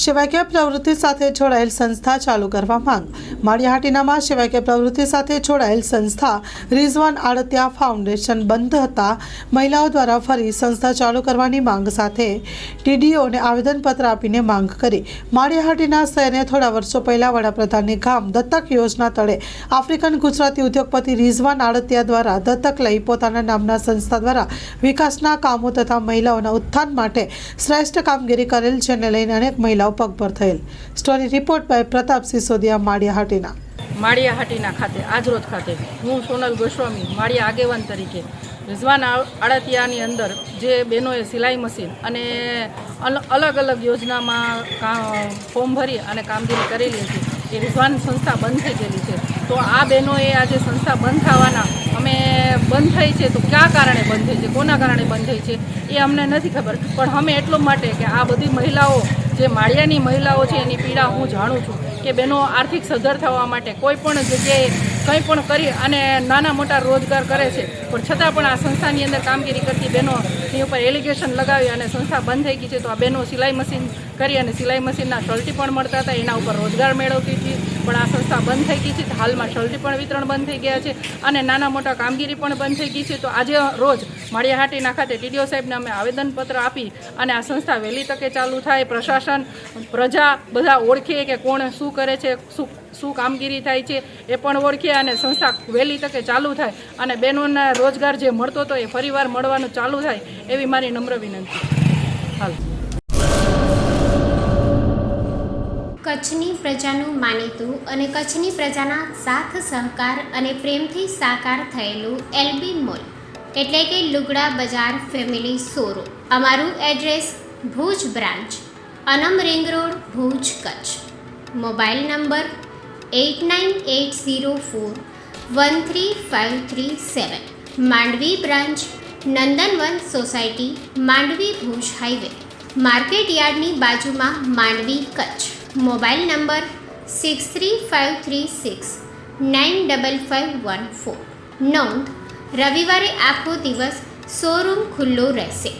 સેવાકીય પ્રવૃત્તિ સાથે જોડાયેલ સંસ્થા ચાલુ કરવા માંગ। માળિયાહાટીનામાં સેવાકીય પ્રવૃત્તિ સાથે જોડાયેલ સંસ્થા રિઝવાન આડતિયા ફાઉન્ડેશન બંધ હતા। મહિલાઓ દ્વારા ફરી સંસ્થા ચાલુ કરવાની માંગ સાથે ટીડીઓને આવેદનપત્ર આપીને માંગ કરી। માળિયાહાટીના શહેરને થોડા વર્ષો પહેલા વડાપ્રધાનની ગામ દત્તક યોજના તળે આફ્રિકન ગુજરાતી ઉદ્યોગપતિ રિઝવાન આડતિયા દ્વારા દત્તક લઈ પોતાના નામના સંસ્થા દ્વારા વિકાસના કામો તથા મહિલાઓના ઉત્થાન માટે શ્રેષ્ઠ કામગીરી કરેલ, જેને લઈને અનેક મહિલાઓ પગભર થયેલ। Story report by Pratap Sisodiya, Maliya Hatina ખાતે આજરોજ ખાતે હું સોનલ ગોસ્વામી માળિયા આગેવાન તરીકે રિઝવાન આડતિયાની અંદર જે બહેનોએ સિલાઈ મશીન અને અલગ અલગ યોજનામાં ફોર્મ ભરી અને કામગીરી કરેલી હતી, એ રિઝવાન સંસ્થા બંધ થઈ ગયેલી છે। તો આ બહેનોએ આજે સંસ્થા બંધ થવાના અમે બંધ થઈ છે તો કયા કારણે બંધ થઈ છે, કોના કારણે બંધ થઈ છે એ અમને નથી ખબર, પણ અમે એટલો માટે કે આ બધી મહિલાઓ જે માળિયાની મહિલાઓ છે એની પીડા હું જાણું છું કે બહેનો આર્થિક સદ્ધર થવા માટે કોઈ પણ જગ્યાએ કંઈ પણ કરી અને નાના મોટા રોજગાર કરે છે, પણ છતાં પણ આ સંસ્થાની અંદર કામગીરી કરતી બહેનોની ઉપર એલિગેશન લગાવી અને સંસ્થા બંધ થઈ ગઈ છે। તો આ બહેનો સિલાઈ મશીન કરી અને સિલાઈ મશીનના શર્ટી પણ મળતા હતા, એના ઉપર રોજગાર મેળવતી હતી, પણ આ સંસ્થા બંધ થઈ ગઈ છે। હાલમાં શર્ટી પણ વિતરણ બંધ થઈ ગયા છે અને નાના મોટા કામગીરી પણ બંધ થઈ ગઈ છે। તો આજે રોજ માળિયાહાટીના ખાતે ટીડીઓ સાહેબને અમે આવેદનપત્ર આપી અને આ સંસ્થા વહેલી તકે ચાલુ થાય, પ્રશાસન, પ્રજા બધા ઓળખે કે કોણ શું કરે છે, શું કામગીરી થાય છે એ પણ ઓળખે અને સંસ્થા વહેલી તકે ચાલુ થાય અને બહેનોને રોજગાર જે મળતો હતો એ ફરીવાર મળવાનું ચાલુ થાય એવી મારી નમ્ર વિનંતી। હાલ કચ્છની પ્રજાનું માનીતું અને કચ્છની પ્રજાના સાથ સહકાર અને પ્રેમથી સાકાર થયેલું એલબી મોલ એટલે કે લુગડા બજાર ફેમિલી શોરૂમ। અમારું address Bhuj branch, Anam ring road, Bhuj, Kutch. Mobile number 8980413537। Mandvi branch, Nandanvan society, Mandvi, Bhuj highway, market યાર્ડની બાજુમાં, માંડવી, કચ્છ। Mobile number 6353695514। નોંધ: રવિવારે આખો દિવસ શોરૂમ ખુલ્લો રહેશે।